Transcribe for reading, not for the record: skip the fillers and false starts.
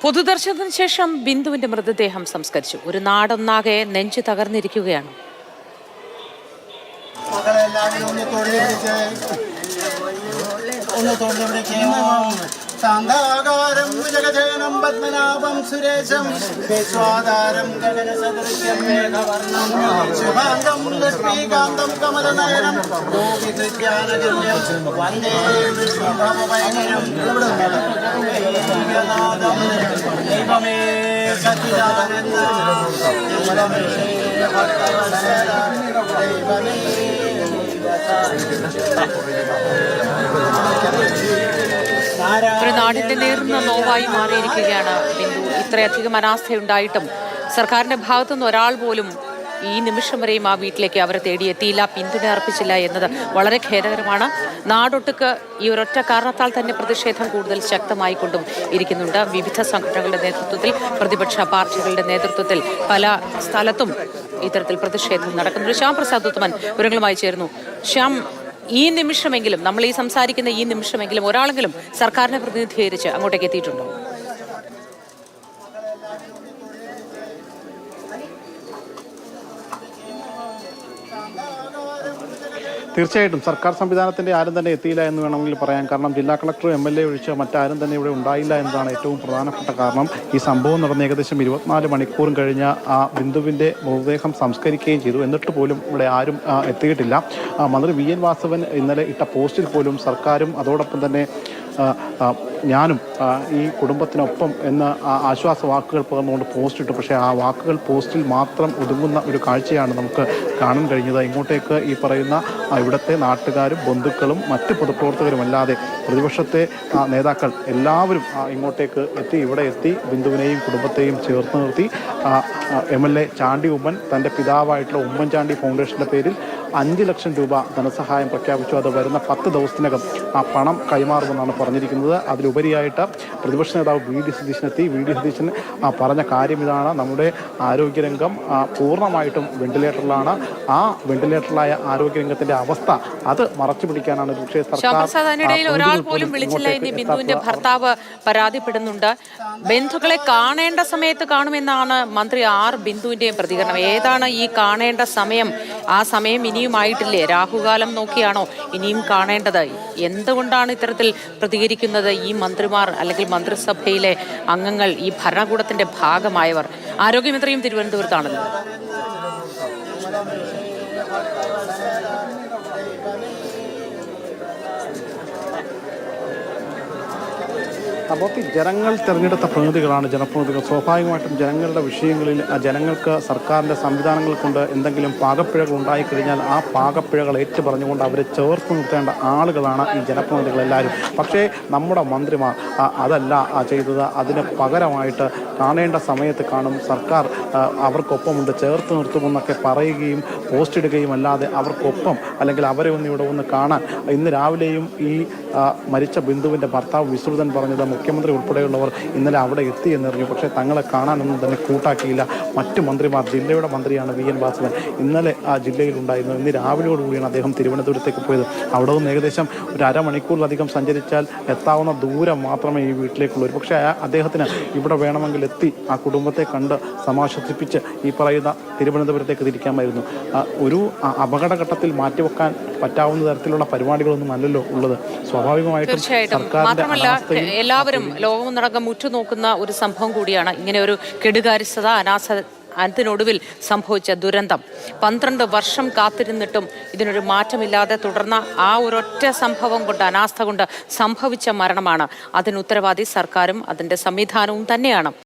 പൊതുദർശനത്തിന് ശേഷം ബിന്ദുവിന്റെ മൃതദേഹം സംസ്കരിച്ചു. ഒരു നാടൊന്നാകെ നെഞ്ചു തകർന്നിരിക്കുകയാണ്. സാന്താകാരം ജഗജയനം പത്മനാഭം സുരേശം വിശ്വാധാരം ഗഗനസദൃശ്യം മേഘവർണം ശുഭാംഗം ലക്ഷ്മീകാന്തം കമലനയനം ഗോപിതൃജ്ഞാനഗമ്യം വന്ദേ വിഷ്ണുഭവഭയങ്കരം ദൈവമേ സച്ചിദാനന്ദ ദൈവമേ ഒരു നാടിന്റെ നേർന്ന നോവായി മാറിയിരിക്കുകയാണ് ബിന്ദു. ഇത്രയധികം അനാസ്ഥയുണ്ടായിട്ടും സർക്കാരിന്റെ ഭാഗത്തുനിന്ന് ഒരാൾ പോലും ഈ നിമിഷം വരെയും ആ വീട്ടിലേക്ക് അവരെ തേടിയെത്തിയില്ല, പിന്തുണ അർപ്പിച്ചില്ല എന്നത് വളരെ ഖേദകരമാണ്. നാടൊട്ടുക്ക് ഈ ഒരൊറ്റ കാരണത്താൽ തന്നെ പ്രതിഷേധം കൂടുതൽ ശക്തമായിക്കൊണ്ടും ഇരിക്കുന്നുണ്ട്. വിവിധ സംഘടനകളുടെ നേതൃത്വത്തിൽ, പ്രതിപക്ഷ പാർട്ടികളുടെ നേതൃത്വത്തിൽ പല സ്ഥലത്തും ഇത്തരത്തിൽ പ്രതിഷേധം നടക്കുന്നുണ്ട്. ശ്യാം പ്രസാദ് ഉത്തമൻ വിവരങ്ങളുമായി ചേർന്നു. ശ്യാം, ഈ നിമിഷമെങ്കിലും, നമ്മൾ ഈ സംസാരിക്കുന്ന ഈ നിമിഷമെങ്കിലും ഒരാളെങ്കിലും സർക്കാരിനെ പ്രതിനിധീകരിച്ച് അങ്ങോട്ടേക്ക് എത്തിയിട്ടുണ്ടോ? തീർച്ചയായിട്ടും സർക്കാർ സംവിധാനത്തിൻ്റെ ആരും തന്നെ എത്തിയില്ല എന്ന് വേണമെങ്കിൽ പറയാം. കാരണം ജില്ലാ കളക്ടർ MLA ഒഴിച്ച് മറ്റാരും തന്നെ ഇവിടെ ഉണ്ടായില്ല എന്നതാണ് ഏറ്റവും പ്രധാനപ്പെട്ട കാരണം. ഈ സംഭവം നടന്ന് ഏകദേശം 24 മണിക്കൂറും കഴിഞ്ഞ് ആ ബിന്ദുവിൻ്റെ മൃതദേഹം സംസ്കരിക്കുകയും ചെയ്തു. എന്നിട്ട് പോലും ഇവിടെ ആരും എത്തിയിട്ടില്ല. മന്ത്രി VN വാസവൻ ഇന്നലെ ഇട്ട പോസ്റ്റിൽ പോലും സർക്കാരും അതോടൊപ്പം തന്നെ ഞാനും ഈ കുടുംബത്തിനൊപ്പം എന്ന് ആശ്വാസ വാക്കുകൾ പകർന്നുകൊണ്ട് പോസ്റ്റ് ഇട്ടു. പക്ഷേ ആ വാക്കുകൾ പോസ്റ്റിൽ മാത്രം ഒതുങ്ങുന്ന ഒരു കാഴ്ചയാണ് നമുക്ക് കാണാൻ കഴിഞ്ഞത്. ഇങ്ങോട്ടേക്ക് ഈ പറയുന്ന ഇവിടുത്തെ നാട്ടുകാരും ബന്ധുക്കളും മറ്റ് പൊതുപ്രവർത്തകരും അല്ലാതെ പ്രതിപക്ഷത്തെ നേതാക്കൾ എല്ലാവരും ഇങ്ങോട്ടേക്ക് എത്തി. ഇവിടെ എത്തി ബിന്ദുവിനെയും കുടുംബത്തെയും ചേർത്ത് നിർത്തി. MLA ചാണ്ടി ഉമ്മൻ തൻ്റെ പിതാവായിട്ടുള്ള ഉമ്മൻചാണ്ടി ഫൗണ്ടേഷൻ്റെ പേരിൽ 5 ലക്ഷം രൂപ ധനസഹായം പ്രഖ്യാപിച്ചു. അത് വരുന്ന 10 ദിവസത്തിനകം ആ പണം കൈമാറുമെന്നാണ് പറഞ്ഞിരിക്കുന്നത്. അതിലുപരിയായിട്ട് പ്രതിപക്ഷ നേതാവ് VD സതീശനെത്തി. VD സതീശൻ പറഞ്ഞ കാര്യം ഇതാണ്: നമ്മുടെ ആരോഗ്യരംഗം പൂർണ്ണമായിട്ടും വെന്റിലേറ്ററിലാണ്. ആ വെന്റിലേറ്ററിലായ ആരോഗ്യരംഗത്തിന്റെ അവസ്ഥ അത് മറച്ചു പിടിക്കാനാണ് പക്ഷേ സർക്കാർ ഒരാൾ പോലും വിളിച്ചില്ല എന്ന് ബിന്ദുവിന്റെ ഭർത്താവ് പരാതിപ്പെടുന്നുണ്ട്. ബന്ധുക്കളെ കാണേണ്ട സമയത്ത് കാണുമെന്നാണ് മന്ത്രി ബിന്ദുവിന്റെയും പ്രതികരണം. ഏതാണ് ഈ കാണേണ്ട സമയം? ആ സമയം ഇനിയും ആയിട്ടില്ലേ? രാഹുകാലം നോക്കിയാണോ ഇനിയും കാണേണ്ടത്? എന്തുകൊണ്ടാണ് ഇത്തരത്തിൽ പ്രതികരിക്കുന്നത് ഈ മന്ത്രിമാർ അല്ലെങ്കിൽ മന്ത്രിസഭയിലെ അംഗങ്ങൾ, ഈ ഭരണകൂടത്തിന്റെ ഭാഗമായവർ? ആരോഗ്യമന്ത്രിയും തിരുവനന്തപുരത്താണല്ലോ. അപ്പോൾ ജനങ്ങൾ തിരഞ്ഞെടുത്ത പ്രതിനിധികളാണ് ജനപ്രതിനിധികൾ. സ്വാഭാവികമായിട്ടും ജനങ്ങളുടെ വിഷയങ്ങളിൽ ജനങ്ങൾക്ക് സർക്കാരിൻ്റെ സംവിധാനങ്ങൾ കൊണ്ട് എന്തെങ്കിലും പാകപ്പിഴകൾ ഉണ്ടായിക്കഴിഞ്ഞാൽ ആ പാകപ്പിഴകൾ ഏറ്റു പറഞ്ഞുകൊണ്ട് അവരെ ചേർത്ത് നിർത്തേണ്ട ആളുകളാണ് ഈ ജനപ്രതിനിധികളെല്ലാവരും. പക്ഷേ നമ്മുടെ മന്ത്രിമാർ അതല്ല ചെയ്തത്. അതിന് പകരമായിട്ട് കാണേണ്ട സമയത്ത് കാണും, സർക്കാർ അവർക്കൊപ്പമുണ്ട്, ചേർത്ത് നിർത്തുമെന്നൊക്കെ പറയുകയും പോസ്റ്റ് ഇടുകയും അല്ലാതെ അവർക്കൊപ്പം അല്ലെങ്കിൽ അവരെ ഇവിടെ ഒന്ന് കാണാൻ. ഇന്ന് രാവിലെയും ഈ മരിച്ച ബിന്ദുവിൻ്റെ ഭർത്താവ് വിശ്രുതൻ പറഞ്ഞത് മുഖ്യമന്ത്രി ഉൾപ്പെടെയുള്ളവർ ഇന്നലെ അവിടെ എത്തി എന്നറിഞ്ഞു. പക്ഷേ തങ്ങളെ കാണാനൊന്നും തന്നെ കൂട്ടാക്കിയില്ല. മറ്റ് മന്ത്രിമാർ, ജില്ലയുടെ മന്ത്രിയാണ് VN വാസവൻ, ഇന്നലെ ആ ജില്ലയിലുണ്ടായിരുന്നു. ഇന്ന് രാവിലെയോടുകൂടിയാണ് അദ്ദേഹം തിരുവനന്തപുരത്തേക്ക് പോയത്. അവിടെ നിന്ന് ഏകദേശം ഒരു അരമണിക്കൂറിലധികം സഞ്ചരിച്ചാൽ എത്താവുന്ന ദൂരം മാത്രമേ ഈ വീട്ടിലേക്കുള്ളൂ. പക്ഷേ അദ്ദേഹത്തിന് ഇവിടെ വേണമെങ്കിൽ എത്തി ആ കുടുംബത്തെ കണ്ട് സമാശ്വസിപ്പിച്ച് ഈ പറയുന്ന തിരുവനന്തപുരത്തേക്ക് തിരിക്കാമായിരുന്നു. ഒരു അപകടഘട്ടത്തിൽ മാറ്റിവെക്കാൻ പറ്റാവുന്ന തരത്തിലുള്ള പരിപാടികളൊന്നും അല്ലല്ലോ ഉള്ളത്. സ്വാഭാവികമായിട്ടും എല്ലാവരും ലോകമൊന്നടങ്കം ഉറ്റുനോക്കുന്ന ഒരു സംഭവം കൂടിയാണ് ഇങ്ങനെ ഒരു കെടുകാര്യസ്ഥത, അതിനൊടുവിൽ സംഭവിച്ച ദുരന്തം. 12 വർഷം കാത്തിരുന്നിട്ടും ഇതിനൊരു മാറ്റമില്ലാതെ തുടർന്ന ആ ഒരൊറ്റ സംഭവം കൊണ്ട്, അനാസ്ഥ കൊണ്ട് സംഭവിച്ച മരണമാണ്. അതിന് ഉത്തരവാദി സർക്കാരും അതിൻ്റെ സംവിധാനവും തന്നെയാണ്.